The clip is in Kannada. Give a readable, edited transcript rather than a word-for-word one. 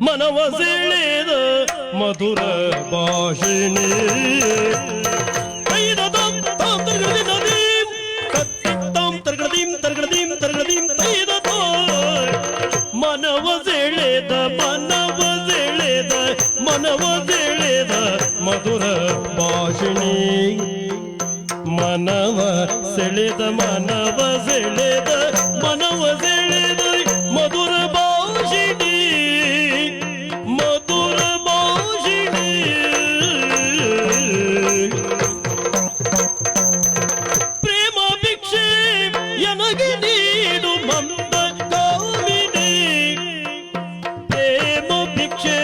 ಮನವ ಸೆಳೆದ ಮಧುರ ಭಾಷಿಣಿ ಮನವ ಸೆಳೆದ ಮಧುರ ಭಾಷಿಣಿ ಮನವ ಸೆಳೆದ ಮಧುರ ಭಾಷಿಣಿ ಪ್ರೇಮ ಭಿಕ್ಷೆ ಎನಗೆ ನೀಡು ಮಂದ ಕಾಮಿನಿ ಪ್ರೇಮ ಭಿಕ್ಷೆ